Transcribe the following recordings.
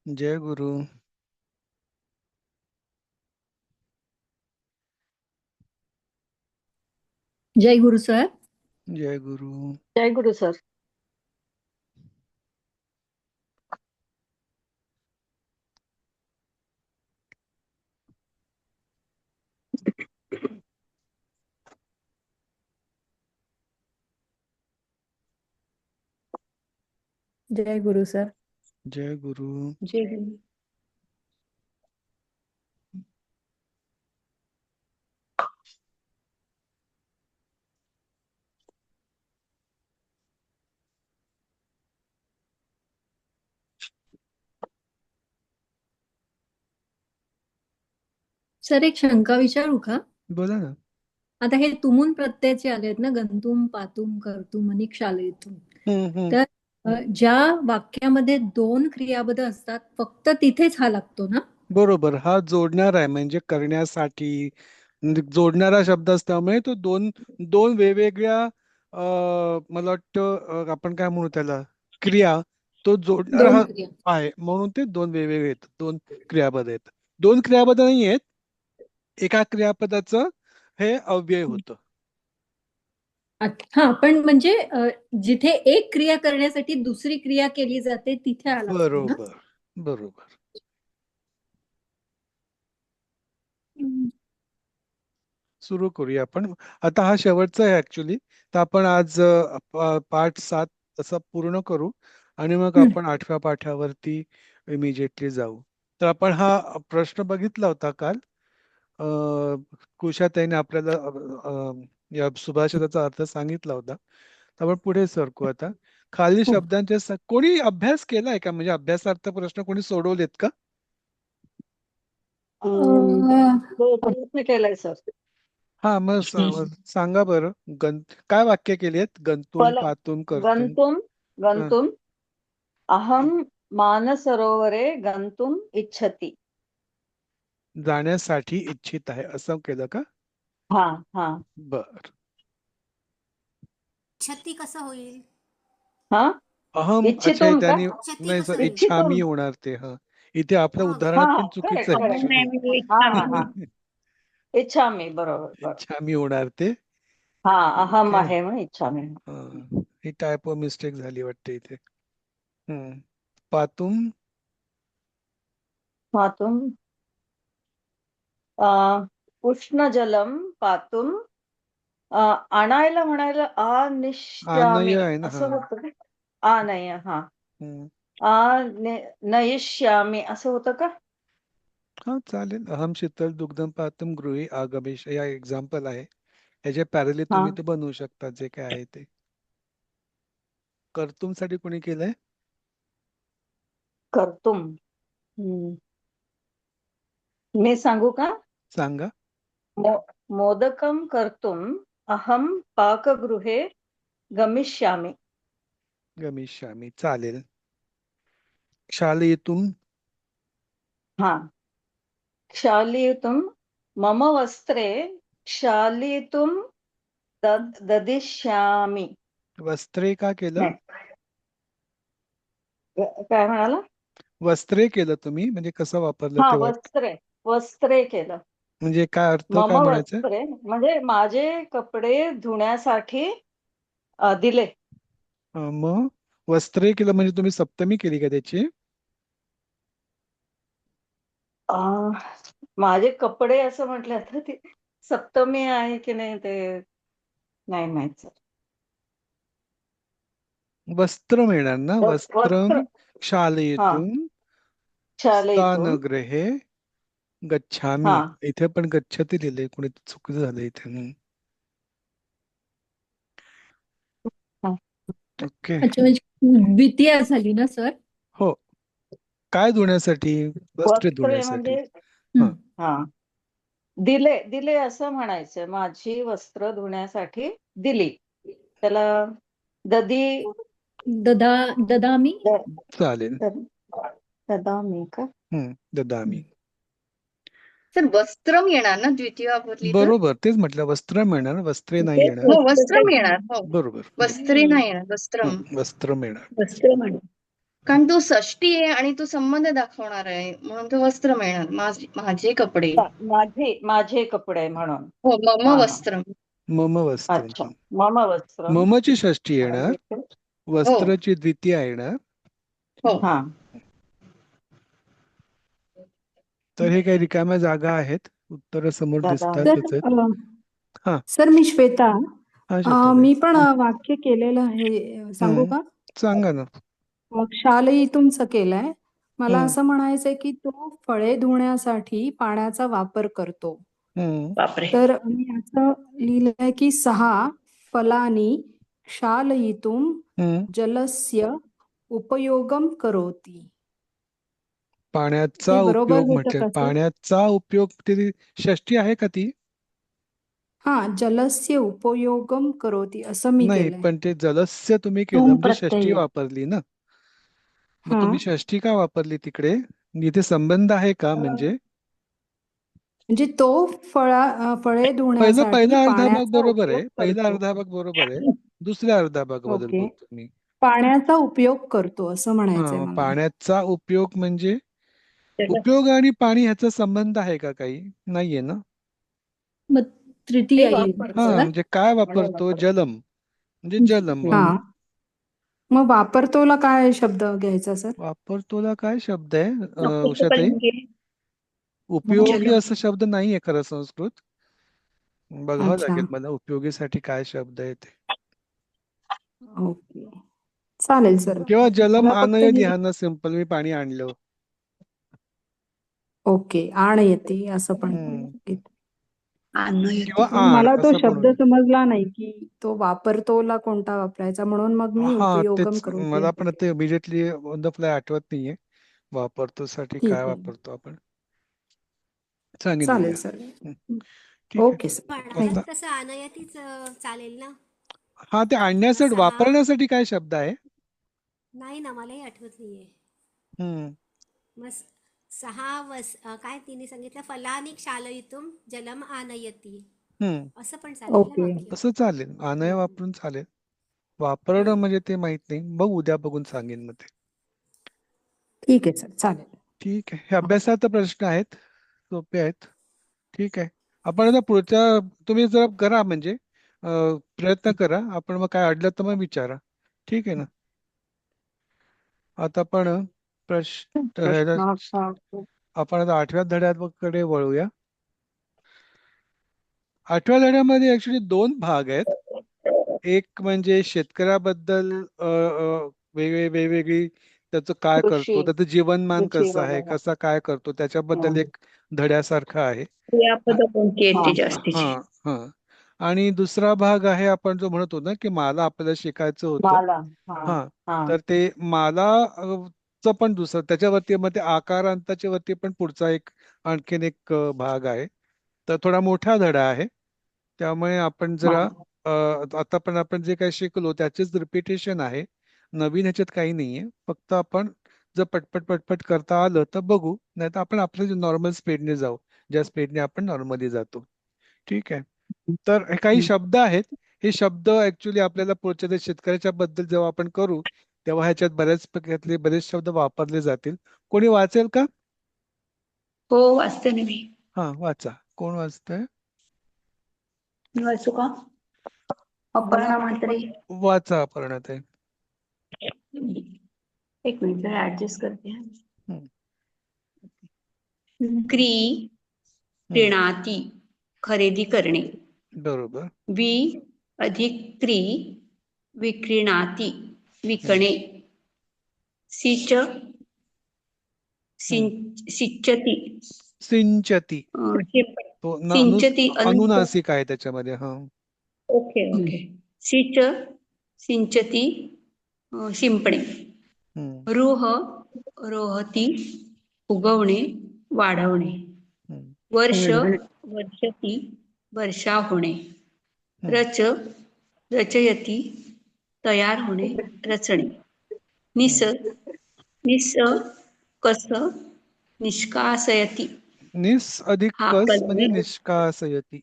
जय गुरु. जय गुरु sir. जय गुरु. जय गुरु sir. जय गुरु sir. जय गुरु. जय गुरु. Sir एक शंका विचारू का? बोला ना. आता हे तुमून प्रत्ययाचे आलेत ना, गंतुम पातुम कर्तुम आणि क्षालयतुम. हम्म. तर ज्या वाक्यामध्ये दोन क्रियापद असतात फक्त तिथेच हा लागतो ना? बरोबर. हा जोडणार आहे म्हणजे करण्यासाठी म्हणजे जोडणारा शब्द असल्यामुळे तो दोन दोन वेगवेगळ्या मला वाटतं आपण काय म्हणू त्याला क्रिया तो जोडणारा दोन हा क्रिया. आहे म्हणून ते दोन वेगवेगळे आहेत. दोन क्रियापद आहेत. दोन क्रियापद नाही आहेत. एका क्रियापदाचं हे अव्यय होतं. हा पण म्हणजे जिथे एक क्रिया करण्यासाठी दुसरी क्रिया केली जाते तिथे हा लागतो ना? बरोबर बरोबर. हम्म. सुरू करूया आपण. आता हा शेवटचा आहे ऍक्च्युली. तर आपण आज पाठ 7 असा पूर्ण करू आणि मग आपण 8व्या पाठावरती इमिजिएटली जाऊ. तर आपण हा प्रश्न बघितला होता काल. कुशाताईने आपल्याला या सुभाषिताचा अर्थ सांगितला होता. तर आपण पुढे सरकू आता. खालील शब्दांचे कोणी अभ्यास केलाय का? म्हणजे अभ्यासार्थ प्रश्न कोणी सोडवलेत का? हो, प्रयत्न केलाय सर. हा मग सांगा बरं. काय वाक्य केलेत? गंतुम पातुम कर्तुम. गंतुम हं. गंतुम अहम मानसरोवरे गंतुम इच्छति. जाण्यासाठी इच्छित आहे असं केलं का? हा हा बर. छत्ती कसं होईल? हा अहम अच्छा इच्छितुम का? त्यांनी छत्ती नाही सर कसं होईल? इच्छामी इच्छितुम. होणार ते. हा इथे आपल्या मग हा उदाहरणात हा पण चुकीचं करेक्ट आहे करेक्ट. ऍक्च्युली. हा हा हा इच्छामी. बरोबर बरोबर. इच्छामी होणार ते. हा अहम ओके. आहे म्हणून इच्छामी. ही टायपो मिस्टेक झाली वाटते इथे. पातुम पातुम उष्णजलम पातुम आणायला म्हणायला आनय अनिष्यामी आहे ना. असं हा. होतं का? आनय हा हम्म. नयिष्यामी असं होतं का? हा चालेल. अहम शीतल दुग्धम पातुम गृही आगमेश या एक्झाम्पल आहे. याच्या पॅरली हा तुम्ही ते बनवू शकता जे काय आहे ते. कर्तुम साठी कोणी केलंय? कर्तुम. मी सांगू का? सांगा. मोदकम कर्तुम अहम पाकगृहे गमिष्यामि. गमिष्यामी चालेल. शालयितुम हा क्षालयितुम मम वस्त्रे क्षालयितुम ददिष्यामि. वस्त्रे का केलं? नाही, काय म्हणाला? वस्त्रे केलं तुम्ही म्हणजे कसं वापरलं हा ते वाक्य? वस्त्रे. वस्त्रे केलं. म्हणजे काय अर्थ मम काय म्हणायचं? वस्त्रे म्हणजे माझे कपडे धुण्यासाठी दिले. मग वस्त्रे केलं म्हणजे तुम्ही सप्तमी केली का त्याची? अं, माझे कपडे असं म्हटलं तर ती सप्तमी आहे की नाही ते नाही माहित सर. वस्त्र मिळणार ना. वस्त्र. वस्त्रम हा शालयितुम शालयितुम. स्थानगृहे गच्छामी. हा इथे पण गच्छती लिहिलंय. कोणी चुकीचं झालं इथे. हा. ओके. अच्छा म्हणजे द्वितीय झाली ना सर? हो. काय धुण्यासाठी? वस्त्रे वस्त्रे धुण्यासाठी. म्हणजे हा. हा दिले दिले असं म्हणायचं. माझी वस्त्र धुण्यासाठी दिली. त्याला ददी ददामी. चालेल. ददामी का? ददामी. सर वस्त्रम येणार ना द्वितीयाभूतली तर? बरोबर तेच म्हटलं. वस्त्र मिळणार वस्त्रे नाही तेच येणार. हो वस्त्र वस्त्रम तेच. येणार. हो बरोबर. वस्त्रे नाही येणार. वस्त्रम. वस्त्र मिळणार. वस्त्र म्हणे. कारण तो षष्टी आहे आणि तो संबंध दाखवणार आहे म्हणून तो वस्त्र मिळणार. माझे कपडे. माझे कपडे म्हणून. हो, मम हा हा. वस्त्रम. मम वस्त्रम. अच्छा. मम वस्त्रम. ममची षष्ठी येणार, आणि हो वस्त्रची द्वितीया येणार. हो. हा. तर हे काही रिकाम्या जागा आहेत, उत्तर समोर जागा दिसतातच आहेत. हा सर मी श्वेता, हा श्वेताताई. मी पण वाक्य केलेलं आहे, सांगू का? सांगा ना. शालयितुमचं केलंय. मला हम्म असं म्हणायचंय की तो फळे धुण्यासाठी पाण्याचा वापर करतो. हम्म बापरे. तर मी असं लिहिलंय की 6 फलानी क्षालयितुं हम्म जलस्य उपयोगम करोति. पाण्याचा हे बरोबर उपयोग होतं म्हणजे का सर? पाण्याचा उपयोग, ती षष्ठी आहे का ती? हा, जलस्य उपयोगम करोति असं मी नाही, केलंय. पण ते जलस्य तुम्ही केलं ओम म्हणजे प्रत्यय षष्ठी आहे. वापरली ना. मग हा. तुम्ही षष्ठी का वापरली तिकडे? इथे संबंध आहे का म्हणजे? म्हणजे तो फळे पहिला धुण्यासाठी अर्धा भाग पाण्याचा बरोबर उपयोग आहे, पहिला करतो. अर्धा भाग बरोबर आहे. दुसऱ्या अर्धा भागाबद्दल ओके. बोलतो मी. पाण्याचा उपयोग करतो असं म्हणायचंय हा, मला. पाण्याचा उपयोग म्हणजे उपयोग आणि पाणी ह्याचा संबंध आहे का काही? नाहीये ना. मग तृतीय ते येईल वापरतो. हा, बरोबर. म्हणजे काय वापरतो? जलम म्हणजे जलम. हा. मग वापरतोला काय शब्द घ्यायचा सर? वापरतोला काय शब्द आहे पुस्तकात उषाताई? गेली. उपयोगी जलम. असा शब्द नाहीये खरं संस्कृत. बघावं अच्छा. लागेल मला उपयोगीसाठी काय शब्द आहे ते. ओके. चालेल सर. किंवा जलम मला फक्त आनय ही- ध्यान सिंपल, मी पाणी आणलं. ओके. आण येते असं पण. हम्म. किंवा पण आण मला तो असं पण शब्द होईल. समजला नाही की तो वापरतोला कोणता वापरायचा, म्हणून मग मी हा, उपयोगम तेच करोति मला असं पण ते केलं. इमिजिएटली ऑन द फ्लाय आठवत नाहीये. वापरतो साठी ठीक काय आहे. वापरतो आपण, सांगेन चालेल उद्या. सर. ठीक ओके आहे. सर. पण थँक्यू. आता तसं आनयतीच चालेल ना. हा, ते किंवा आणण्यासाठी 6 वापरण्यासाठी काय शब्द आहे? नाही ना, मलाही आठवत नाहीये. हम्म मग 6 काय तिने सांगितलं, फलानी क्षालयितुम जलम आनयती, हम्म असं पण चालेल ना ओके. वाक्य. तसं चालेल, आनय वापरून चालेल. वापरणं हम्म. म्हणजे ते माहित नाही, बघू उद्या बघून सांगेन मग ते. ठीक आहे सर. चालेल. ठीक आहे. हे अभ्यासाचे प्रश्न आहेत, सोपे आहेत. ठीक आहे. आपण आता पुढच्या, तुम्ही जरा करा म्हणजे प्रयत्न करा. आपण मग काय अडलं तर मग विचारा. ठीक आहे ना. आता आपण प्रश्नाचा आपण आता 8व्या धड्याकडे वळूया. 8व्या धड्यामध्ये ऍक्च्युली 2 भाग आहेत. एक म्हणजे शेतकऱ्याबद्दल वेगवेगळी त्याचं काय कृषी करतो, त्याचं जीवनमान कृषी कसं आहे, वगैरे. कसा काय करतो त्याच्याबद्दल हं. एक धड्यासारखं आहे. क्रियापद कोणती आहेत हा. ती जास्तीची? हा हा. आणि दुसरा भाग आहे, आपण जो म्हणतो ना की मला आपल्याला शिकायचं होतं. माला. हा हा, हा. तर ते माला चं पण दुसरं त्याच्यावरती, मग ते आकारांताच्या वरती पण पुढचा एक आणखीन एक भाग आहे. तर थोडा मोठा धडा आहे. त्यामुळे आपण जरा आता पण आपण जे काही शिकलो त्याचेच रिपिटेशन आहे. नवीन ह्याच्यात काही नाहीये. फक्त आपण जर पटपट पटपट करता आलं तर बघू, नाही तर आपण आपल्या नॉर्मल स्पीडने जाऊ, ज्या स्पीडने आपण नॉर्मली जातो. ठीक आहे. तर हे काही शब्द आहेत. हे शब्द ऍक्च्युली आपल्याला पुढच्या त्या शेतकऱ्याच्या बद्दल जेव्हा आपण करू तेव्हा ह्याच्यात बरेच शब्द वापरले जातील. कोणी वाचेल का? हो, वाचते ना मी. हा, वाचा. कोण वाचतंय? मी वाचू का? अपर्णा म्हात्रे. वाचा अपर्णाताई. एक मिनिट ऍडजस्ट करते. हम्म, क्रीणाती खरेदी करणे. बरोबर. अधिक क्री विक्रीणाती विकणे. सिंचती सिंचती. तो सिंचती अनुनासिक आहे त्याच्यामध्ये. हा. Okay okay. सिंचती शिंपणे. हम्म, रोहती उगवणे वाढवणे. हम्म, वर्षती वर्षा होणे. हम्म, रचयती तयार होणे रचणे. निस कस निष्कासयती. अधिक हा कस म्हणजे कलगी. निष्कासयती.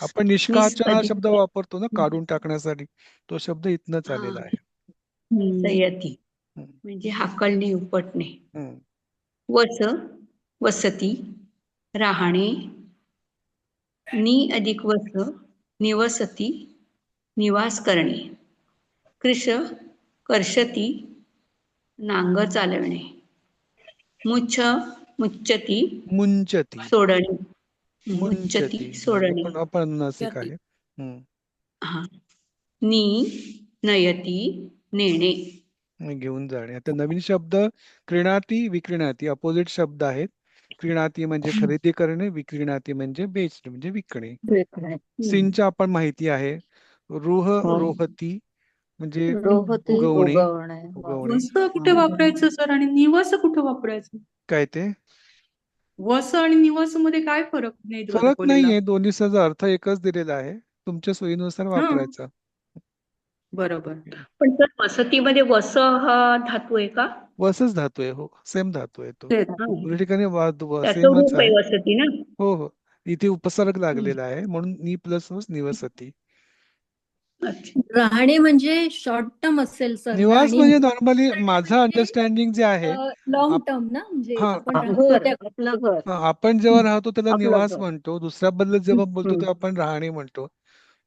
आपण निस निष्कासन हा शब्द अधिक वापरतो ना काढून टाकण्यासाठी, तो शब्द इथनच हा आलेला आहे. सयती. म्हणजे हाकलणे उपटणे. हम्म. वस वसती राहणे. नि अधिक वस निवसती निवास करणे. कृश कर्षती नांगर चालवणे. मुच्छ मुच्चती मुंचती सोडणे. मुच्चती मुंचती सोडणे. पण अपनुनासिक आहे. हा. नि नयती नेणे. घेऊन जाणे. आता नवीन शब्द क्रीणाती विक्रीणाती अपोजिट शब्द आहेत. क्रीणाती म्हणजे खरेदी करणे, विक्रीणाती म्हणजे बेचणे म्हणजे विकणे. सिंच आपण माहिती आहे. रोह रोहती म्हणजे रोहती उगवणे. उगवणे. उगवणे वस कुठे वापरायचं सर आणि निवास कुठे वापरायचं? काय ते वस आणि निवास मध्ये काय फरक नाही फरक दाखवलेला? नाहीये. दोन्हीचा अर्थ एकच दिलेला आहे. तुमच्या सोयीनुसार हा वापरायचा. बरोबर. पण सर वसतीमध्ये वस हा धातू आहे का? वसच धातू आहे. हो सेम धातू आहे तो. तेच. हा. दोन्ही ठिकाणी त्याचं सेमच रूप आहे आहे. वसती ना. हो हो इथे उपसर्ग लागलेला आहे म्हणून नि प्लस वस निवसती. अच्छा. राहणे म्हणजे शॉर्ट टर्म असेल सर. निवास आणि म्हणजे नॉर्मली माझं अंडरस्टँडिंग जे आहे लॉंग टर्म ना, म्हणजे हा आपण घर राहतो त्या आपलं घर आपण जेव्हा राहतो त्याला आपलं निवास घर. म्हणतो. दुसऱ्याबद्दल जेव्हा बोलतो तेव्हा आपण राहणे म्हणतो.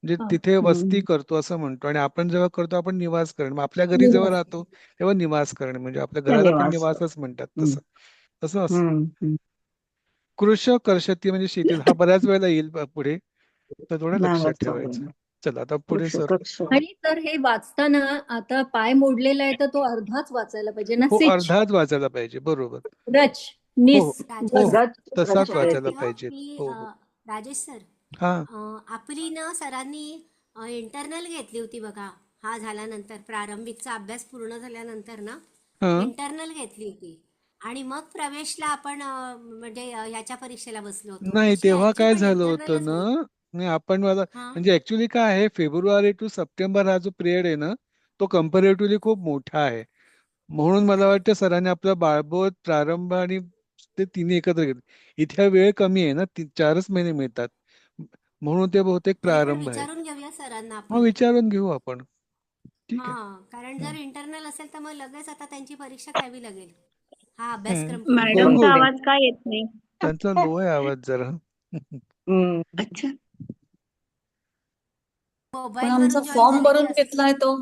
म्हणजे हा. तिथे वस्ती करतो असं म्हणतो. आणि आपण जेव्हा करतो आपण निवास करणे. मग आपल्या घरी जेव्हा निवास. राहतो तेव्हा निवास करणे म्हणजे आपल्या घराला पण धन्यवाद. निवासच म्हणतात. तसं तसं असं. हम्म. कृश कर्षती म्हणजे शेती. हा बऱ्याच वेळेला येईल पुढे, तर थोडं लक्षात नांगर ठेवायचं. चालवणे. चला आता पुढे कृष सर. कृष. आणि तर हे वाचताना आता पाय मोडलेला आहे तर तो अर्धाच वाचायला पाहिजे ना. हो सिच अर्धाच वाचायला पाहिजे. बरोबर. रच हो निस हो राजेश हो सर, रच तसाच रच वाचायला येते. पाहिजेत. की हो हो राजेश सर, हा आपली ना सरांनी इंटरनल घेतली होती बघा. हा झाल्यानंतर प्रारंभिकचा अभ्यास पूर्ण झाल्यानंतर ना हा इंटरनल घेतली होती. आणि मग प्रवेशला आपण म्हणजे ह्याच्या परीक्षेला बसलो होतो. नाही तशी तेव्हा ह्यांची काय पण झालं होतं इंटरनलच ना. होती. नाही आपण मला हा म्हणजे ऍक्च्युली काय आहे फेब्रुवारी टू सप्टेंबर हा जो पिरियड आहे ना तो कम्पॅरेटिव्हली खूप मोठा आहे. म्हणून मला वाटतं सरांनी आपलं बाळबोध प्रारंभ आणि ते तिन्ही एकत्र घेतले. इथे हा वेळ कमी आहे ना 4च महिने मिळतात. म्हणून ते बहुतेक तरी पण प्रारंभ आहे. विचारून घेऊया सरांना मग आपण. विचारून घेऊ आपण. ठीक आहे. हा, कारण हं. जर इंटरनल असेल तर मग लगेच आता त्यांची परीक्षा घ्यावी लागेल हा हं. अभ्यासक्रम पूर्ण हो झाला. हो मॅडमचा आवाज का येत नाही? त्यांचा लो आहे आवाज जरा. हम्म. अच्छा. पण मोबाईल आमचा वरून जॉईन फॉर्म झालेले भरून असतील. घेतलाय तो.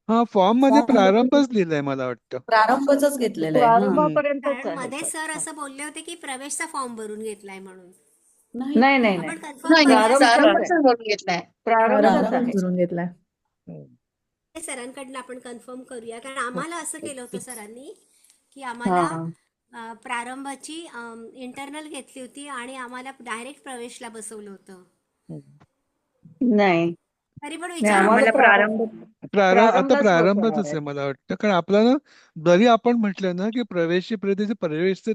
हा फॉर्म मध्ये फॉर्म प्रारंभच लिहिलाय मला वाटतं. प्रारंभच घेतलेला आहे. हम्म. प्रारंभापर्यंतच कारण आहे मध्ये सर. सर असं बोलले होते की प्रवेशचा फॉर्म भरून घेतलाय म्हणून. नाही नाही नाही आपण नाही कन्फर्म नाही करूया प्रारंभच सरांना. आहे. प्रारंभच भरून घेतलाय. प्रारंभच प्रारंभच आहे. भरून घेतलाय. हम्म. ते सरांकडनं आपण कन्फर्म करूया कारण आम्हाला असं केलं होतं सरांनी की हा आम्हाला प्रारंभाची इंटरनल घेतली होती आणि आम्हाला डायरेक्ट प्रवेशला बसवलं होतं. नाही तरी पण नाही विचारून आम्हाला आम्हाला बघू. प्रारंभ आता प्रारंभच बसवणार प्रारंभच आहे. आहे मला वाटतं. कारण आपल्याला जरी आपण म्हटलं ना की प्रवेशचे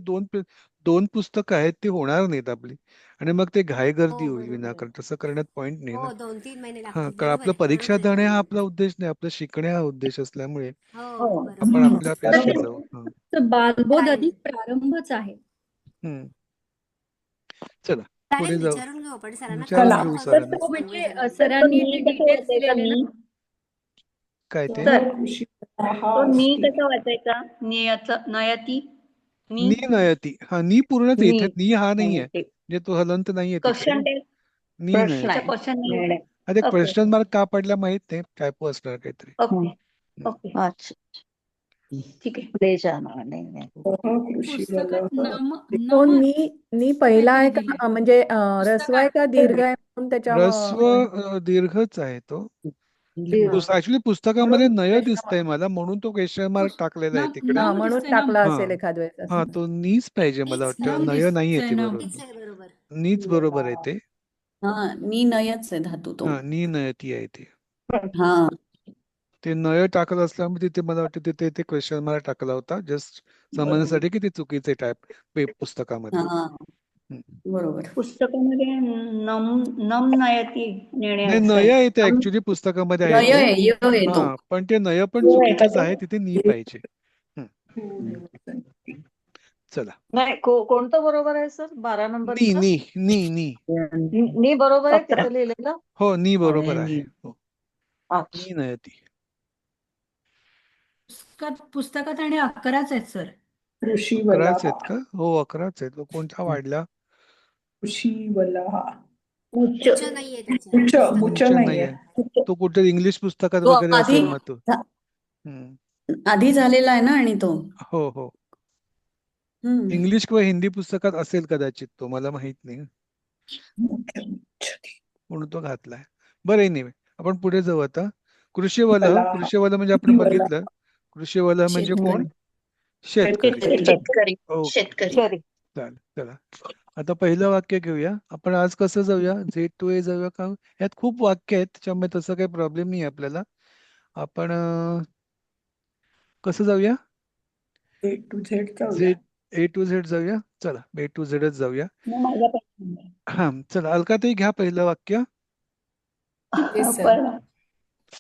दोन पुस्तकं आहेत ती होणार नाहीत आपली. आणि मग ते घाईगर्दी हो होईल बरोबर आहे. विनाकारण. तसं करण्यात पॉईंट नाही ना. हो 2-3 महिने हा लागतील. कारण बरोबर आपलं आहे. परीक्षा बरोबर आहे देणे हा सरांनी. आपला उद्देश नाही. आपलं शिकणे हा उद्देश असल्यामुळे हो बरोबर आपण आहे. आपल्या पेशा जाऊ. हा. तर बालबोध चालेल. अधिक प्रारंभच आहे. हम्म. चला पुढे चालेल जाऊ. विचारून घेऊ आपण सरांना विचारून चला. कन्फर्म घेऊ करू तर सरांना. तो सर्व म्हणजे जण. तर सरांनी मी जे कसं डिटेल्स वाचायचा दिलेले ना. मी? काय ते सर तो मी कसा वाचायचा? नयती नी नी नयती. हा नी पूर्णच आहे. इथे नी नी हा नाहीये. ते म्हणजे तो हलंत नाहीये तिथे. Question test. नी प्रश्न नयती. आहे. क्वेश्चन नाही. निर्णय. आता ओके क्वेश्चन मार्क का पडला माहित नाही. टायपो असणार काहीतरी. ओके ओके अच्छा ठीक आहे. ले जाना नाही नाही. पुस्तकात तो नम नी पहिला आहे काहीतरी दिलंय का म्हणजे ऱ्हस्व आहे पुस्तकात. का दीर्घ आहे म्हणून त्याच्या ह्रस्व दीर्घच आहे तो. ऍक्च्युली पुस्तकामध्ये नय दिसतंय मला म्हणून तो क्वेश्चन मार्क टाकलेला आहे तिकडे. नम म्हणून दिसतंय टाकला नम. हा असेल एखाद वेळेस हा असं. तो नीच पाहिजे मला नीच वाटतं. नम नय नाहीये दिसतंय ते नम. बरोबर. नीच आहे बरोबर. नीच बरोबर आहे ते. हा नी नयच आहे धातू तो. हा नी नयती आहे ते. हा ते नय टाकलं असल्यामुळे तिथे मला वाटतं तिथे ते क्वेश्चन मार्क टाकला होता जस्ट समजण्यासाठी की ते चुकीचे टाईप पुस्तकामध्ये. हा हम्म. बरोबर. पुस्तकामध्ये नम नयती नेणे नाही असं नय आहे. येते ऍक्च्युली पुस्तकामध्ये आहे नय ते. आहे य आहे तो. हा पण ते नय पण हो आहे का चुकीचंच ते? आहे. तिथे नी पाहिजे. चला नाही कोणतं बरोबर आहे सर 12 नी नंबरचं? नी नी नी नी बरोबर आहे 17. तिथे लिहिलेलं. हो नी बरोबर आहे. हो अच्छा नी नयती. पुस्तकात आणि 11च आहेत सर. कृषी 11च आहेत वलाहा. का? हो 11च आहेत. कोणता वाढला? कृषी वलाहा. उच्च उच्च नाहीये त्याच्यात मुच पुस्तकात. मुच उच्च नाहीये. नाहीये. तो कुठे इंग्लिश पुस्तकात तो वगैरे आधी असेल मग तो. आधी झालेला आहे ना आणि तो हो हो. हम्म इंग्लिश किंवा हिंदी पुस्तकात असेल कदाचित तो, मला माहित नाही मुच म्हणून तो घातलाय. बरं नाही, आपण पुढे जाऊ आता. वलाहा. कृषी वलह म्हणजे आपण वलाहा. बघितलं. कृषी वलह म्हणजे कोण? शेतकरी. शेतकरी. शेतकरी ओके, शेतकरी सॉरी. चालेल. चला आता पहिलं वाक्य घेऊया. आपण आज कसं जाऊया, Z to A जाऊया का? यात खूप वाक्य आहेत, त्याच्यामुळे तसं काही प्रॉब्लेम नाही आपल्याला. आपण कसं जाऊया? A to Z जाऊया. A to Z जाऊया. चला A to Z च जाऊया. मग माझ्यापासून हा चला, अलकाताई घ्या पहिलं वाक्य. Yes sir. पहिला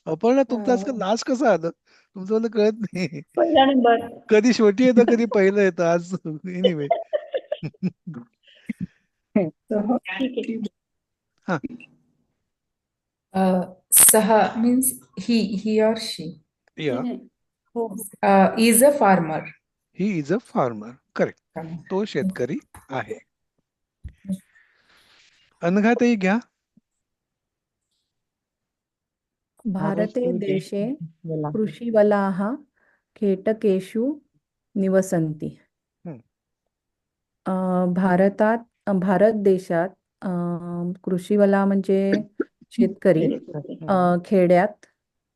अपर्णा, तुमचं आज लास्ट कसं आलं? तुमचं मला कळत नाही. पहिला नंबर. कधी शेवटी येतं, कधी पहिलं येतं. आज एनिवे. ठीक आहे. हा Saha means he or she या हो is a farmer. He is a farmer. Correct. तो शेतकरी आहे. अनघाताई घ्या. भारते देशे कृषिवलाः खेटकेषु निवसन्ति. हम्म. भारत देशात कृषिवला म्हणजे शेतकरी खेड्यात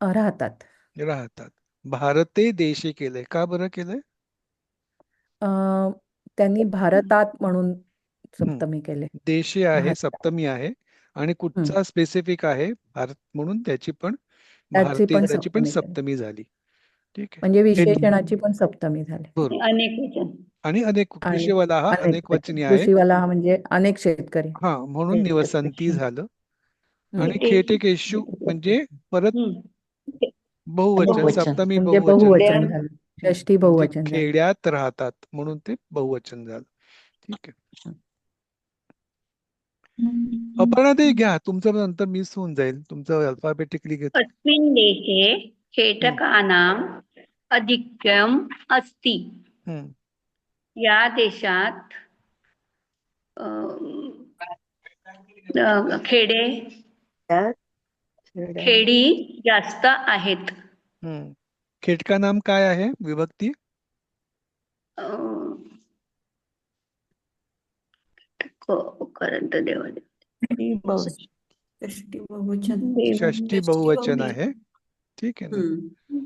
राहतात. राहतात. भारते देशे केलंय, का बरं केलंय? त्यांनी भारतात म्हणून सप्तमी केले. देशे आहे, भारत. सप्तमी आहे, आणि कुठचा स्पेसिफिक आहे? भारत म्हणून त्याची पण त्याची पण सप्तमी केली. सप्तमी झाली. ठीक आहे. म्हणजे विशेषणाची पण सप्तमी झाली. बरोबर. अनेक वचन. आणि अनेक, आणि कृषीवाला हा अनेक वचनी आहे. कृषिवला म्हणजे अनेक शेतकरी. हा म्हणून निवसंती झालं. आणि ते- खेटकेषु म्हणजे परत हम्म. बहुवचन, बहुवचन. सप्तमी म्हणजे बहुवचन. बहुवचन झालं. षष्ठी म्हणजे बहुवचन झालं. खेड्यात राहतात म्हणून ते बहुवचन झालं. ठीक आहे. अपर्णा ते घ्या, तुमचं नंतर मिस होऊन जाईल. तुमचं अल्फाबेटिकली घेतो. अस्मिन् देशे कीटकानाम् आधिक्यम् अस्ति. हम्म. या देशात खेडी जास्त आहेत. हम्म. खेटका नाम काय आहे विभक्ती? करंत देवा षष्टी बहुवचन. षष्ठी बहुवचन आहे. ठीक आहे ना.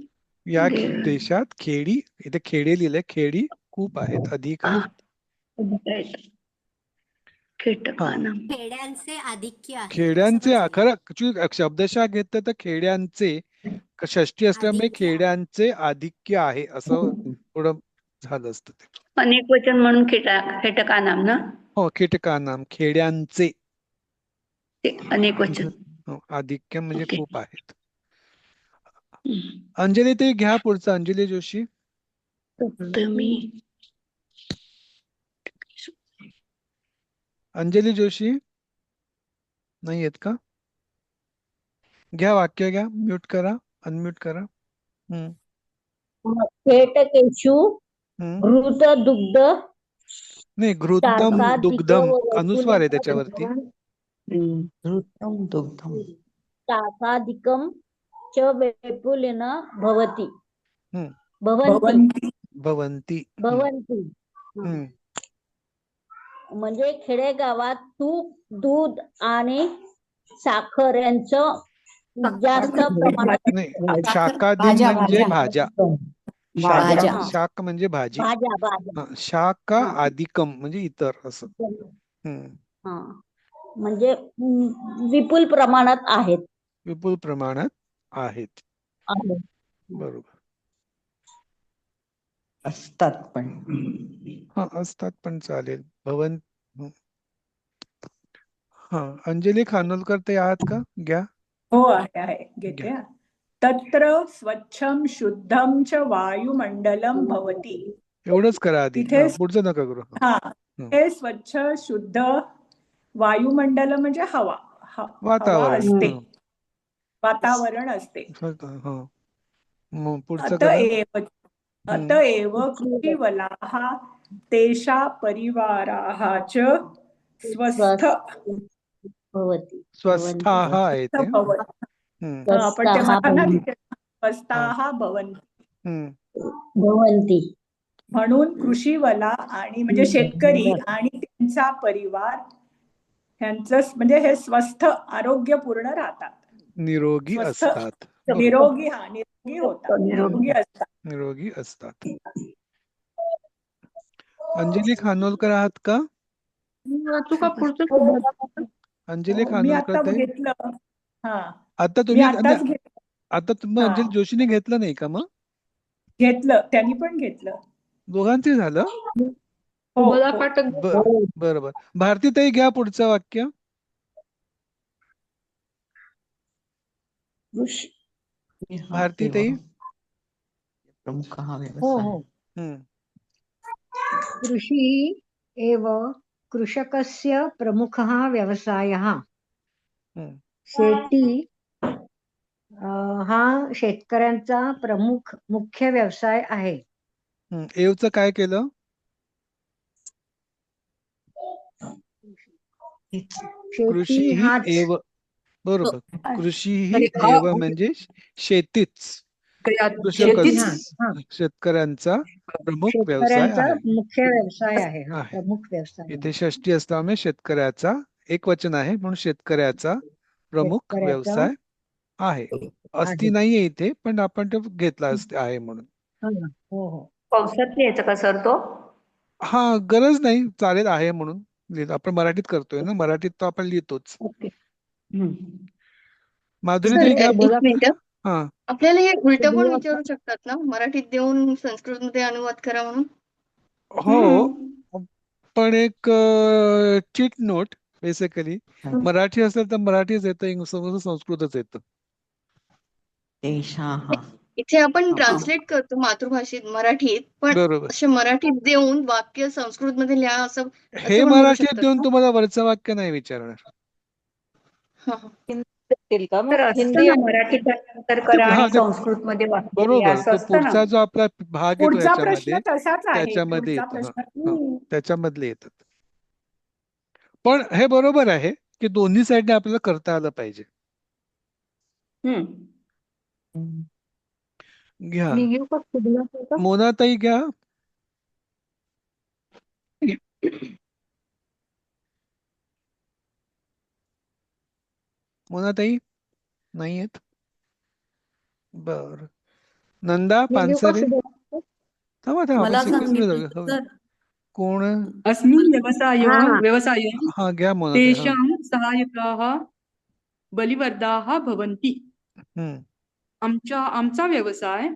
या देशात खेडी, इथे खेडे लिहिलंय, खेडी खूप आहेत, अधिक आहेत. कीटकानाम. खेड्यांचे आधिक्य आहे खेड्यांचे असं पण खरं actually शब्दशः घेतलं तर खेड्यांचे, षष्ठी असल्यामुळे आधिक्य. खेड्यांचे आधिक्य आहे असं थोडं झालं असतं ते. अनेक वचन म्हणून कीटकानाम ना. हो, कीटकानाम, खेड्यांचे ते अनेक वचन. हो, आधिक्य म्हणजे ओके. खूप आहेत. अंजली ते घ्या पुढचं. अंजली जोशी. सप्तमी. अंजली जोशी नाही येत का? घ्या वाक्य घ्या. म्यूट करा, अनम्यूट करा. खेटकेषु हम्म. घृत दुग्ध नाही, घृतम शाखाधिक दुग्धम व अनुस्वार आहे त्याच्यावरती. घृतं दुग्धं. शाखाधिकं च विपुलेन भवति. हम्म. भवन्ति. भवन्ति. भवन्ति. हम्म. म्हणजे खेडेगावात तूप, दूध आणि साखर यांचं जास्त प्रमाणात नाही, शाकादिक म्हणजे भाज्या. भाज्या. शाक म्हणजे भाजी. भाज्या. शाका अधिकम म्हणजे इतर असं. हा. म्हणजे विपुल प्रमाणात आहेत. विपुल प्रमाणात आहेत. बरोबर. असतात पण. हा, असतात पण चालेल. भवन. हा, अंजली खानोलकर ते आहात का? घ्या. हो आहे घेते. घ्या. तत्र स्वच्छं शुद्धं च वायुमंडलं भवति. एवढंच करा आधी. तिथे पुढचं नका करू. हे स्वच्छ शुद्ध वायुमंडल म्हणजे हवा. हवा असते, वातावरण. वातावरण असते. मग पुढचं आता करा. अतएव कृषीवलाः तेषा परिवाराः च स्वस्थ भवति स्वस्थाः आहे ते भवन्ति. हम्म, आपण ते स्वस्थाः मराठी भवन्ति. स्वस्थाः भवन्ति. हम्म. भवन्ति म्हणून कृषीवला आणि म्हणजे शेतकरी आणि त्यांचा परिवार ह्यांचं म्हणजे हे स्वस्थ आरोग्यपूर्ण राहतात. निरोगी स्वस्थ असतात निरोगी होतात निरोगी असतात. निरोगी असतात. अंजली खानोलकर आहात का? तू का पुढचं अंजली मी खानोलकर आता ताई घेतलं. हा आता मी तुम्ही आताच घेतलं. आता तुम्ही हा. अंजली जोशीने घेतलं नाही का मग? घेतलं त्यांनी पण घेतलं. दोघांचे झालं? हो, मला हो. पाठक बरोबर. भारती ताई घ्या पुढचं वाक्य. भारती ताई. हो हो हम्म. कृषी एव कृषकस्य प्रमुखः व्यवसायः. हम्म. शेती हा शेतकऱ्यांचा मुख्य व्यवसाय आहे. एवचं काय केलं? कृषी शेती ही हाच एव बरोबर. कृषी ही एव म्हणजे शेतीच. कृषकच शेतकऱ्यांचा प्रमुख व्यवसाय शेतकऱ्यांचा आहे. मुख्य व्यवसाय आहे. हा प्रमुख व्यवसाय इथे षष्टी असल्यामुळे शेतकऱ्याचा एक वचन आहे म्हणून शेतकऱ्याचा प्रमुख शेतकऱ्याचा व्यवसाय आहे. असती नाहीये इथे पण आपण ते घेतला असते आहे म्हणून. हो हो पावसात लिहायचं का सर तो? हा गरज नाही चालेल आहे म्हणून लिहितो. आपण मराठीत करतोय ना मराठीत तर आपण लिहितोच. माधुरी ताई घ्या. एक मिनिट हा आपल्याला हे उलट पण विचारू शकतात ना मराठीत देऊन संस्कृत मध्ये अनुवाद करा म्हणून. हो पण एक चिट नोट बेसिकली मराठी असेल तर मराठीच येतं संस्कृतच येतं. इथे आपण ट्रान्सलेट करतो मातृभाषेत मराठीत पण बरोबर. असे मराठीत देऊन वाक्य संस्कृत मध्ये लिहा असं हे पण बोलू मराठीत शकतात देऊन का? तुम्हाला वरचं वाक्य नाही विचारणार. हा, हा. का मग तर असतं हिंदी ना मराठीत भाषांतर करा हा, आणि संस्कृत मध्ये वाक्य लिहा बरोबर. असं तो असतं ना. पुढचा जो आपला भाग येतो पुढचा प्रश्न याच्यामध्ये तसाच आहे. त्याच्यामध्ये पुढचा येतं. प्रश्न त्याच्यामधले येतात. पण हे बरोबर आहे की दोन्ही साईडने आपल्याला करता आलं पाहिजे. घ्या मी घेऊ का? मोनाताई घ्या. मोनाताई नाही आहेत. बर नंदा पानसरे थांबा थांबा आपण मला सिक्वेन्समध्ये सांगितलं जाऊया. तर कोण? अस्मिन् व्यवसाय हा घ्या मोनाताई. हा तेषां सहायकाः बलिवर्धाः भवन्ति. आमचा व्यवसाय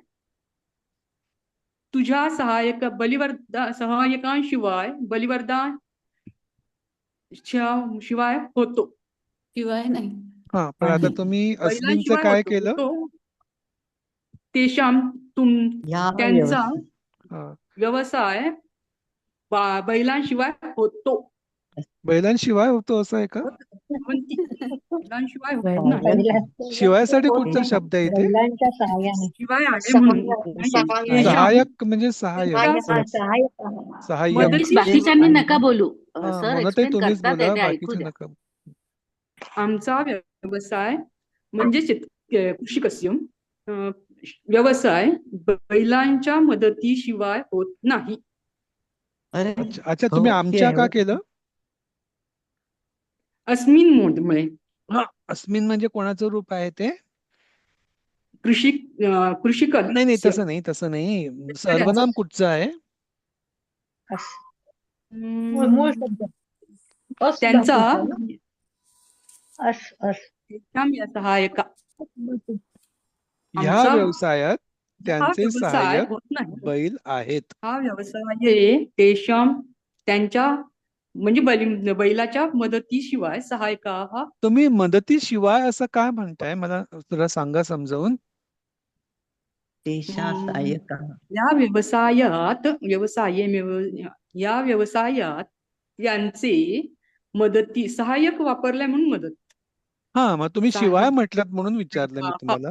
तुझ्या सहायकांशिवाय शिवाय होतो. शिवाय नाही. हा पण आता तुम्ही अस्मिनचं काय केलं? होतो. तेषां त्यांचा व्यवसाय बैलांशिवाय होतो. बैलांशिवाय होतो असं आहे का? बैलांशिवाय होत नाही. शिवायसाठी कुठचा शब्द आहे इथे? बैलांच्या सहाय्याने शिवाय आहे म्हणून सहाय्यक म्हणजे सहाय्यक. सहाय्यक. बाकीच्यांनी नका बोलू सर मोनाताई एक्सप्लेन तुम्हीच करतात बोला ते ऐकू बाकीचे द्या. नका. आमचा व्यवसाय म्हणजे कृषिकस्य व्यवसाय बैलांच्या मदतीशिवाय होत नाही. अच्छा तुम्ही आमच्या का केलं? अस्मिन मोडमुळे. अस्मिन म्हणजे कोणाचं रूप आहे ते? कृषिक नाही तसं नाही सर्वनाम कुठचं आहे? मूळ शब्द त्यांचा सहाय्यका ह्या व्यवसायात त्यांचे व्यवसाय सहाय्यक होत नाही. बैल आहेत. हा व्यवसाय त्यांच्या म्हणजे बैलाच्या मदतीशिवाय सहायका हा. तुम्ही मदतीशिवाय असं काय म्हणताय मला तुला सांगा समजावून. या व्यवसायात यांचे सहाय्यक वापरल्या म्हणून मदत. हा मग तुम्ही शिवाय म्हटलात म्हणून विचारलं मी तुम्हाला.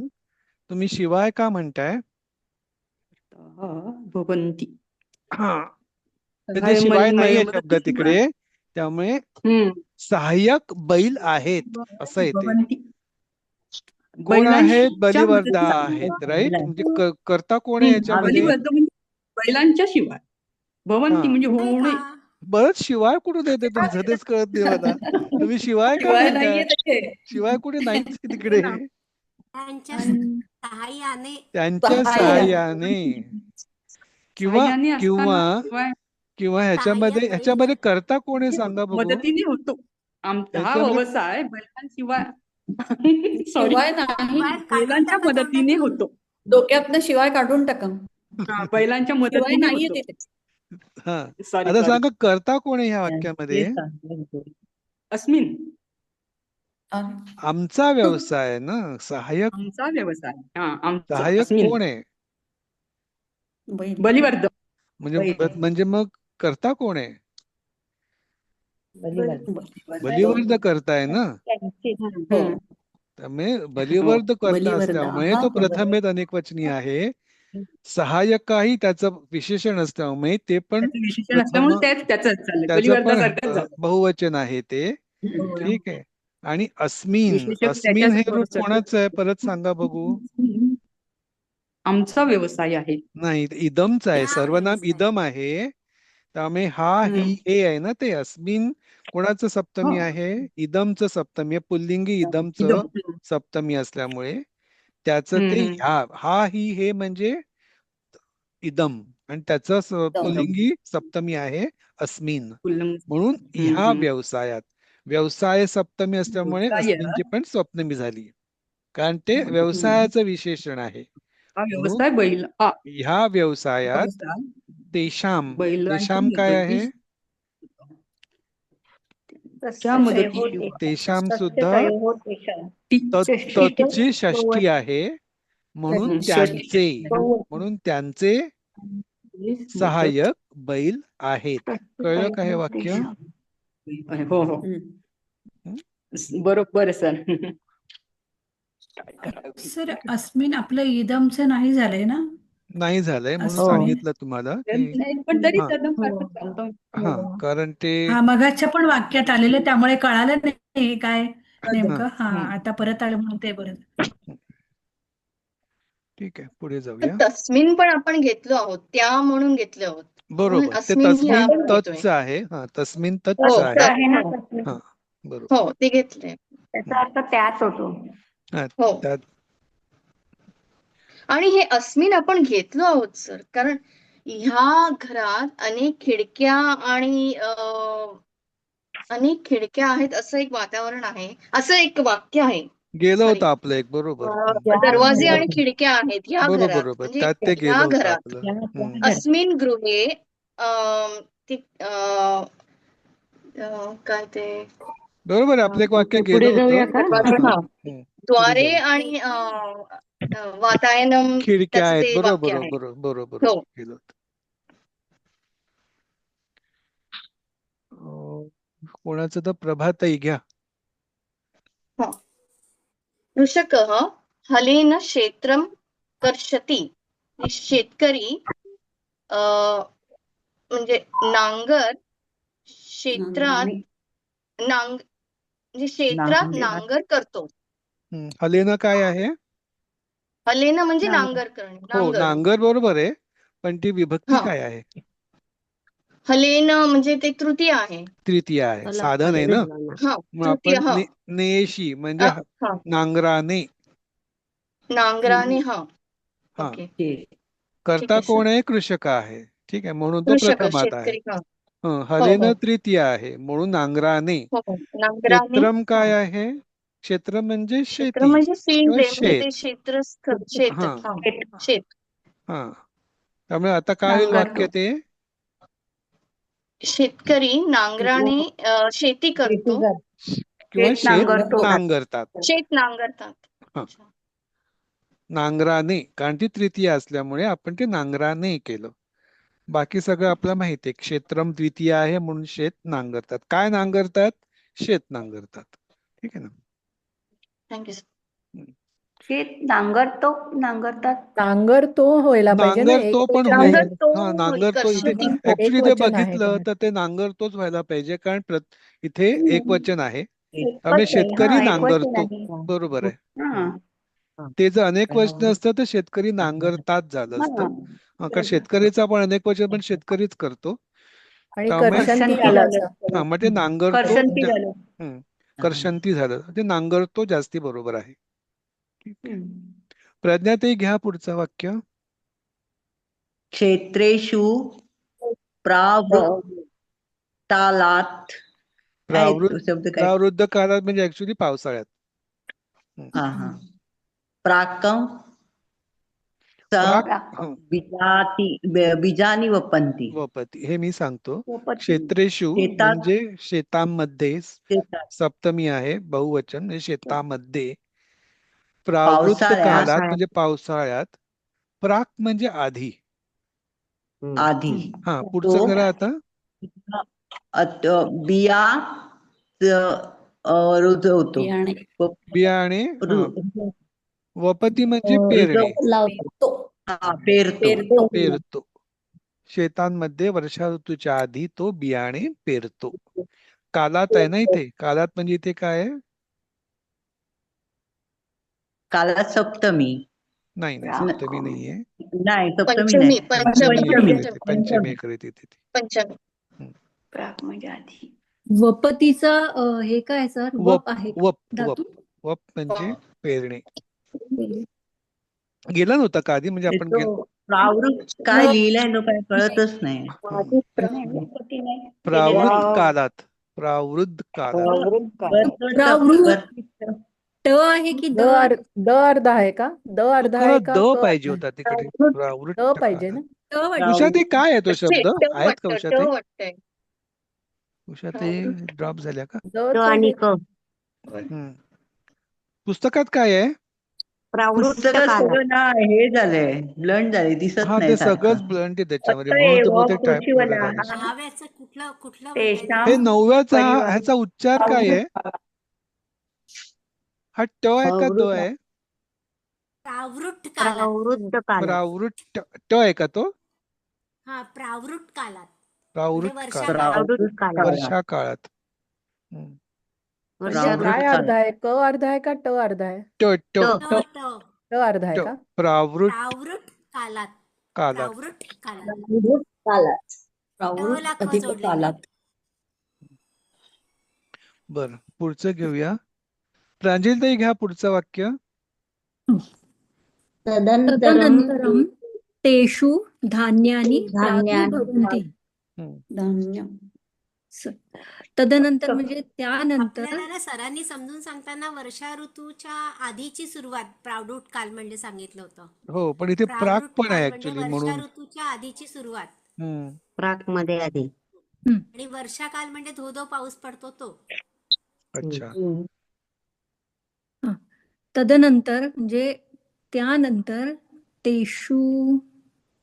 तुम्ही शिवाय का म्हणताय? भवन्ति. हा त्याच्याशिवाय नाहीये शब्द तिकडे, त्यामुळे सहाय्यक बैल आहेत असं येते. भवन्ति. कोण आहेत? बैलांच्या बलिवर्धा मदतीला. आहेत, राईट. म्हणजे करता कोण आहे याच्यामध्ये? बलिवर्ध म्हणजे बैलांच्या शिवाय. भवन्ति हा. म्हणजे नाही होणे. का? बरंच शिवाय कुठून येते तुमचं तेच कळत नाही मला. तुम्ही शिवाय का शिवाय म्हणताय? नाहीये त्याचे. शिवाय कुठे नाहीच की तिकडे. त्यांच्या सहाय्याने. त्यांच्या सहाय्याने. सहाय्याने किंवा सहाय्याने किंवा असताना शिवाय किंवा ह्याच्यामध्ये करता कोण आहे सांगा बघू. मदतीने होतो. आमचा हा त्याच्यामध्ये- व्यवसाय बैलांशिवाय सॉरी शिवाय नाही. बैलांच्या मदतीने होतो. डोक्यातनं शिवाय काढून टाका. बैलांच्या शिवाय मदतीने नाहीये होतो. तिथे. हा सॉरी आता सांगा करता कोण आहे ह्या वाक्यामध्ये? अस्मिन आमचा व्यवसाय आहे ना, सहाय्यक. आमचा व्यवसाय. हा आमचा सहाय्यक अस्मिन. कोण आहे? बलिवर्ध. म्हणजे मग करता कोण आहे? बलिवर्ध करताय ना. त्यामुळे बलिवर्ध करता बलिवर्ध. असल्यामुळे हा, तो बरोबर. प्रथमेत अनेकवचनी आहे. सहाय्यकाही त्याचं विशेषण असल्यामुळे ते पण त्याचं विशेषण असल्यामुळे त्याच चाललंय. त्याचं पण बलिवर्धासारखंच झालं. बहुवचन आहे ते. ठीक आहे. आणि अस्मिन विशेषण अस्मिन हे त्याच्याच रूप बरोबर. कोणाचं आहे परत सांगा बघू. आमचा व्यवसाय आहे. नाही, इदमचं आहे. हा सर्वनाम व्यवसाय. इदम आहे. त्यामुळे हा ही हे आहे ना, ते अस्मिन कोणाचं सप्तमी आहे? इदमचं सप्तमी आहे. पुल्लिंगी इदमचं इदम. सप्तमी असल्यामुळे त्याचं ते हा ही हे म्हणजे इदम आणि त्याचं पुल्लिंगी सप्तमी आहे अस्मिन. म्हणून ह्या व्यवसायात व्यवसाय सप्तमी असल्यामुळे व्यवसाय. अस्मिनची पण सप्तमी झाली, कारण ते व्यवसायाचं विशेषण आहे. हा व्यवसाय बैल ह्या व्यवसायात तेशाम तेशाम काय आहे? तेशाम सुद्धा तत्ची षष्ठी आहे. म्हणून त्यांचे सहाय्यक बैल आहेत. कळलं का हे वाक्य? हो हो बरोबर सर. सर अस्मिन आपलं इदमचं नाही झालंय ना? नाही झालंय म्हणून अस्मिन. सांगितलं तुम्हाला पण तरी हा. कदम हा कारण ते हा मगाच्या पण वाक्यात आलेलं त्यामुळे कळालं नाही काय नेमकं. हा हम्म. आता परत आलं म्हणून ते बरं. ठीक आहे, पुढे जाऊया. तस्मिन पण आपण घेतलो आहोत, त्या म्हणून घेतले आहोत. बरोबर, ते अस्मिन ही तस्मिन आपण घेतोय. तत्च आहे. हा तस्मिन तत्च हो, आहे. ना. हा बरोबर. हो ते घेतले. त्याचा अर्थ त्याच होतो. हा, हो. त्यात आणि हे अस्मिन आपण घेतलो आहोत सर, कारण ह्या घरात अनेक खिडक्या आणि अनेक खिडक्या आहेत असं एक वातावरण आहे, असं एक वाक्य आहे. गेलं होतं आपलं एक. बरोबर दरवाजे आणि खिडक्या आहेत ह्या बरोबर घरात, बरोबर म्हणजे त्यात ते गेलं ह्या होतं घरात आपलं. अस्मिन गृहे काय ते बरोबर आहे, आपलं एक वाक्य पुढे गेलं जाऊया होतं. का? हम्म. द्वारे आणि वातायनम खिडक्या त्याचं आहेत. ते बरोबर वाक्य आहे. बरोबर बरोबर हो. गेलं होतं. कोणाचं तर प्रभाताई घ्या. कृषकः हलेन क्षेत्रं कर्षति. शेतकरी म्हणजे नांगर क्षेत्रात म्हणजे क्षेत्रात नांगर करतो. हलेना काय आहे? हलेन म्हणजे नांगर करणे. हो, नांगर बरोबर आहे, पण ती विभक्ती काय आहे? हलेन म्हणजे ते तृतीय आहे. तृतीय आहे, साधन आहे ना. मग तृतीय. आपण नेशी म्हणजे नांगराने. नांगराने. हा हा ओके. करता कोण आहे? कृषक आहे. ठीक आहे, म्हणून तो प्रथमात आहे. हलेन तृतीय आहे म्हणून नांगराने. क्षेत्रम काय आहे? क्षेत्र म्हणजे शेती किंवा शेत. हा त्यामुळे आता काय होईल वाक्य ते? शेतकरी नांगराने शेती करतो किंवा शेत नांगरतात. शेत नांगरतात. नांगराने, कारण ती तृतीय असल्यामुळे आपण ते नांगराने केलं. बाकी सगळं आपल्याला माहिती आहे. क्षेत्रम द्वितीय आहे म्हणून शेत नांगरतात. काय नांगरतात? शेत नांगरतात. ठीक आहे ना. थँक्यू. ते नांगरतात. नांगरतो व्हायला पाहिजे ना, नांगरतो पण एकवचन होईल. आहे. हा, नांगरतो इथे कर्षती ऍक्च्युली ते एकवचन आहे बघितलं त्यामध्ये. तर ते नांगरतोच व्हायला पाहिजे, कारण इथे एक वचन आहे, त्यामुळे एकच आहे. शेतकरी हा, एकवचन नांगरतो. आहे. बरोबर आहे. हा. ते जर अनेक वचन असतं तर शेतकरी नांगरतात झालं असतं. हा. कारण शेतकरीचा पण अनेक वचन पण शेतकरीच करतो. आणि त्यामुळे कर्षंती कर्षंती आलं झालं. असं. हा, मग ते नांगरतो. कर्षंती झालं. कर्षंती झालं ते नांगरतो जास्ती बरोबर आहे. हम्म. प्रज्ञाताई घ्या पुढचं वाक्य. क्षेत्रेषु प्रावृत्तालात काय तो शब्द काय? प्रावृद्ध काळात म्हणजे ऍक्च्युली पावसाळ्यात. हा. प्राकं प्राक बीजानी वपंती. वपती हे मी सांगतो. वपती. क्षेत्रेषु शेतात म्हणजे शेतांमध्ये, शेतात सप्तमी आहे, बहुवचन म्हणजे शेतामध्ये. प्रावृत्त पावसाळ्यात काळात म्हणजे पावसाळ्यात. प्राक म्हणजे आधी. आधी हा, पुढचं तो करा आता. बिया रुजवतो. बियाणे. हा, वपती म्हणजे पेरणे. पेरतो. शेतांमध्ये वर्षा ऋतूच्या आधी तो बियाणे पेरतो. कालात आहे ना इथे. कालात म्हणजे इथे काय आहे? कालात सप्तमी. नाही, सप्तमी नाहीये. नाही, सप्तमी पंचमी नाही. पंचमी एकरीत येते ती. पंचमी. प्राक म्हणजे आधी. वपतीचं हे काय सर? वप आहे का? धातू? वप म्हणजे पेरणे. गेला नव्हता का आधी? म्हणजे आपण प्रावृत्त काय लिहिलंय तो काय कळतच नाही. वपती नाही. प्रावृत्त कालात. प्रावृद्ध कालात. ट आहे की द अर्धा आहे का? द अर्धा आहे का? द क पाहिजे अर्धा होता तिकडे. आहे? प्रावृत्त द पाहिजे ना. उषाताई काय आहे तो शब्द? ट आहेत का उषाताई? वाटतंय. उषाताई ड्रॉप झाल्या का? दच आहे. पुस्तकात काय आहे? पुस्तकात सगळं ना हे झालंय, ब्लंड झाले, दिसत हा, नाही ते सारखं. सगळंच ब्लंट आहे त्याच्यामध्ये, म्हणून ते बहुतेक टाईप कृषीवला. झालं. दहाव्याचं कुठलं हे 9व्याचा ह्याचा उच्चार काय आहे? हा ट आहे का द आहे? प्रावृत्त कालात. प्रावृत्त ट आहे का तो? हा, प्रावृत्त कालात. प्रावृत्त वर्षा काळात. वर्षा काळात. म्हणजे काय अर्ध आहे? क अर्धा आहे का? ट अर्धा आहे? ट ट ट अर्धा आहे का? प्रावृत्त कालात. कालात. अधिक कालात. बर, पुढचं घेऊया. प्रांजलताई घ्या पुढचं वाक्य. तदनंतरम तेषु धान्यानि प्रादुर्भवन्ति. तदनंतर म्हणजे त्यानंतर. आपल्याला ना सरांनी समजून सांगताना वर्षा ऋतूच्या आधीची सुरुवात प्रावृत्त काल म्हणजे सांगितलं होतं. हो, पण इथे प्राक पण आहे म्हणजे ऍक्च्युली, वर्षा म्हणून ऋतूच्या आधीची सुरुवात. प्राक मध्ये आधी. आणि वर्षा काल म्हणजे धो पाऊस पडतो तो. अच्छा. तदनंतर म्हणजे त्यानंतर तेषु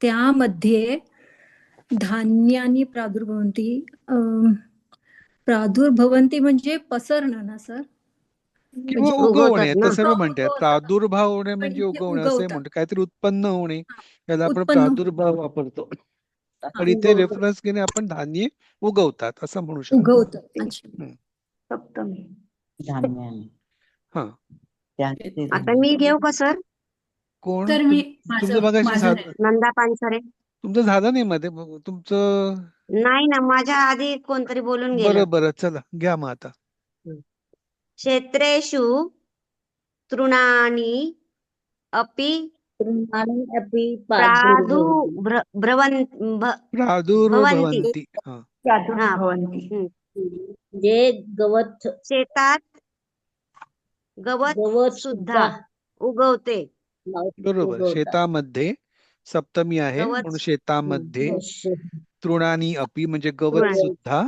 त्यामध्ये धान्यानी प्रादुर्भवन्ति. प्रादुर्भवन्ति म्हणजे पसरणं ना सर? किंवा उगवणे, तसं मी म्हणते. प्रादुर्भाव होणे म्हणजे उगवणे असं म्हणतो. काहीतरी उत्पन्न होणे, याला आपण प्रादुर्भाव वापरतो. पण इथे रेफरन्स घेणे आपण धान्य उगवतात असं म्हणू शकतो. सप्तमी. हा, आता मी घेऊ का सर? कोण? तर मी तुमचं बघायची झालं? नंदा पानसरे. तुमचं झालं नाही मध्ये तुमचं? नाही ना, माझ्या आधी कोणतरी बोलून गेलं. बरं, चला घ्या मग आता. क्षेत्रेषु तृणानि अपि प्रादुर्भवन्ति. जे गवत, शेतात गवत सुद्धा उगवते. बरोबर. शेतामध्ये सप्तमी आहे म्हणून शेतामध्ये. तृणानी अपि म्हणजे गवत सुद्धा.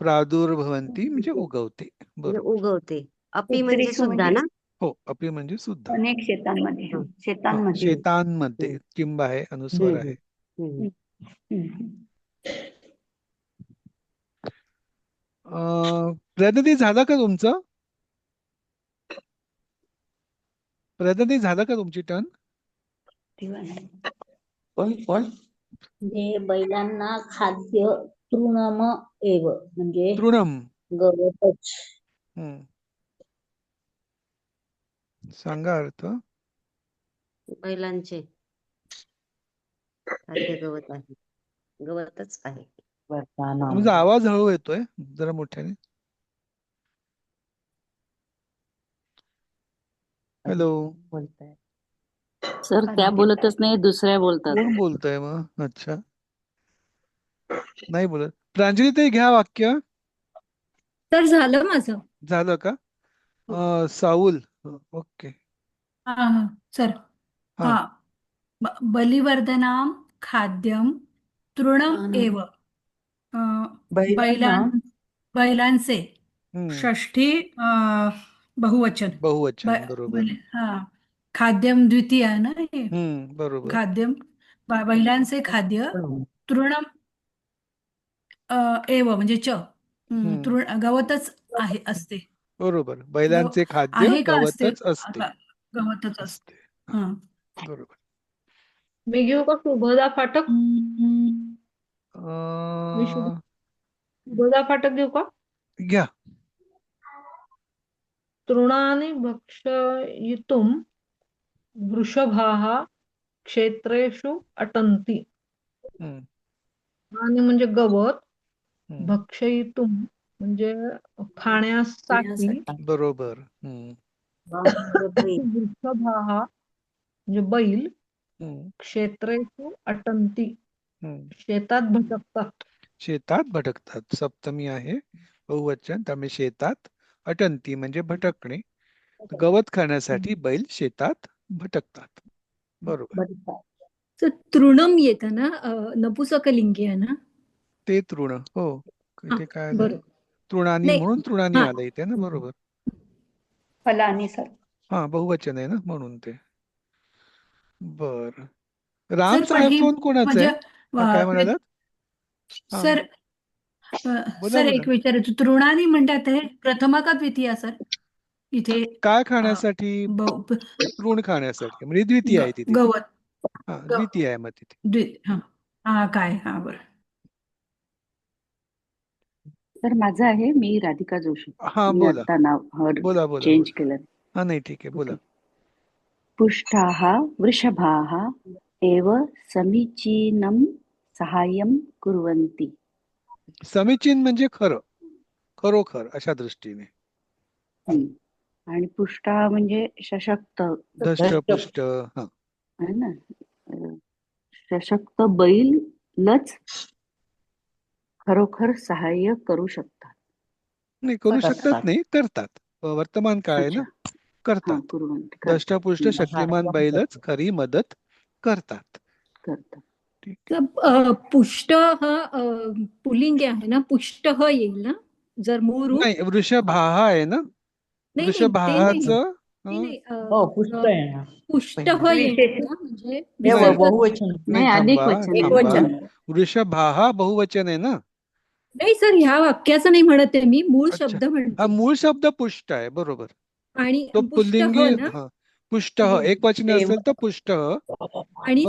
प्रादुर्भवन्ति म्हणजे उगवते. बरोबर, उगवते. अपि म्हणजे सुद्धा ना? हो, अपि म्हणजे सुद्धा. अनेक शेतांमध्ये. शेतांमध्ये किंब आहे, अनुस्वार आहे. प्रगती झालं का तुमचं? प्रयत्न झालं का तुमची टर्न? कोण कोण म्हणजे बैलांना खाद्य तृणम एव म्हणजे तृणम. गवतच. सांगा अर्थ. बैलांचे खाद्य गवत आहे, गवतच आहे. तुमचा आवाज हळू येतोय, जरा मोठ्याने. हॅलो. बोलताय सर त्या बोलतच नाही, दुसऱ्या बोलतात. कोण बोलतय मग? अच्छा, नाही बोलत. प्रांजली ताई घ्या वाक्य. तर झालं माझं. झालं का? साऊल. ओके. हा सर. हा. हा बलिवर्धनाम खाद्यम तृणम एव. बैलांचे षष्ठी बहुवचन. बहुवचन, बरोबर. हा खाद्यम द्वितीय आहे ना हे. बरोबर. खाद्यम बैलांचे खाद्य तृणम एव म्हणजे गवतच आहे असते. बरोबर. बैलांचे खाद्य आहे का असते? गवतच असते. गवतच असते. बरोबर. मी घेऊ का शुभदा फाटक? शुभदा फाटक घेऊ का? घ्या. तृणानि भक्षयितुं वृषभाः क्षेत्रेषु अटन्ति. आणि म्हणजे गवत, भक्षयितुं म्हणजे खाण्यासाठी, बरोबर. वृषभाः म्हणजे बैल, क्षेत्रेषु अटन्ति शेतात भटकतात. शेतात भटकतात. सप्तमी आहे, बहुवचन, त्यामुळे शेतात. अटंती म्हणजे भटकणे. गवत खाण्यासाठी बैल शेतात भटकतात. बरोबर. तृणम येतं ना, नपुसकलिंगी आहे ना ते. तृण. हो. इथे काय आलं? तृणानी, म्हणून तृणानी आलं इथे ना. बरोबर. फलानी सर. हा बहुवचन आहे ना, म्हणून ते. बर. रामचा आयफोन कोणाचा आहे? काय म्हणालात? सर सर एक विचारायचं. तृणानी म्हणतात हे प्रथमा का द्वितीया सर? इथे काय खाण्यासाठी? तृण खाण्यासाठी, म्हणजे द्वितीय आहे तिथे. गवत. हा, द्वितीय आहे मग तिथे. काय. बरं. तर माझं आहे, मी राधिका जोशी. हा, बोला. आता नाव चेंज केलं. हा, नाही ठीक आहे, बोला. पुष्टाः वृषभाः एव समीचीनं साहाय्यं कुर्वन्ति. समीचीन म्हणजे खरं, खरोखर, अशा दृष्टीने. आणि पुष्टा म्हणजे सशक्त, धष्टपुष्ट. है ना. सशक्त बैलच खरोखर सहाय्य करू शकतात. नाही, करू शकतात नाही, करतात. वर्तमान काळ आहे ना, करतात. धष्टपुष्ट शक्तिमान बैलच खरी मदत करतात. पुष्ट हा पुल्लिंग आहे ना, पुष्ट ह येईल ना जर मूळ रूप. नाही, वृषभाः आहे ना. वृषभाचं पुष्ट ह येईल ना, म्हणजे वृषभाः बहुवचन आहे ना. नाही सर, ह्या वाक्याचं नाही म्हणत आहे मी, मूळ शब्द म्हणते. हा, मूळ शब्द पुष्ट आहे, बरोबर. आणि तो पुल्लिंगी पुष्ट, एक वचन असेल तर पुष्ट. आणि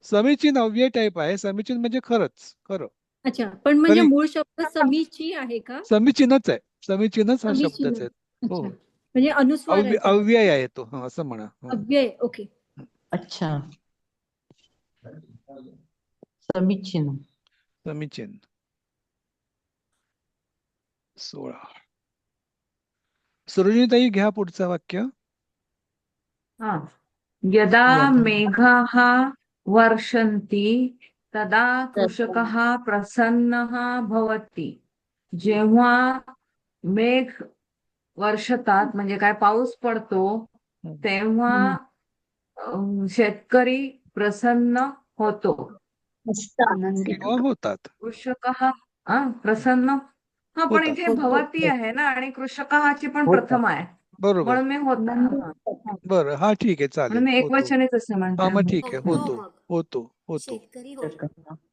समीचीन अव्यय टाईप आहे. समीचीन म्हणजे खरंच, खरं. अच्छा, पण म्हणजे मूळ शब्द समीची आहे का? समीचीनच आहे. समीचीनच हा शब्दच आहे. हो, म्हणजे अनुस्वार अव्यय आहे तो, असं म्हणा. अव्यय. ओके. अच्छा. समीचीन. समीचीन. 16. सरोजिनीताई घ्या पुढचं वाक्य. यदा मेघाः वर्षन्ति तदा कृषकः प्रसन्नः भवति. जेव्हा मेघ वर्षतात म्हणजे काय, पाऊस पडतो, तेव्हा शेतकरी प्रसन्न होतो. होतात. कृषकः प्रसन्न. हा, पण इथे भवती आहे ना, आणि कृषकाची पण प्रथम आहे. बरोबर. म्हणून मी होता. बरं, हा ठीक आहे, चालेल. मी एकवचनीच असं म्हणते. हा, मग ठीक आहे, होतो.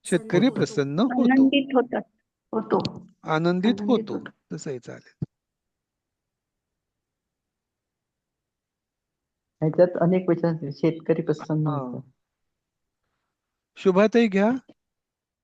शेतकरी प्रसन्न होतो, आनंदित होतो, तसंही चालेल. ह्याच्यात अनेक वचन शेतकरी प्रसन्न हा होतात. शुभाताई घ्या.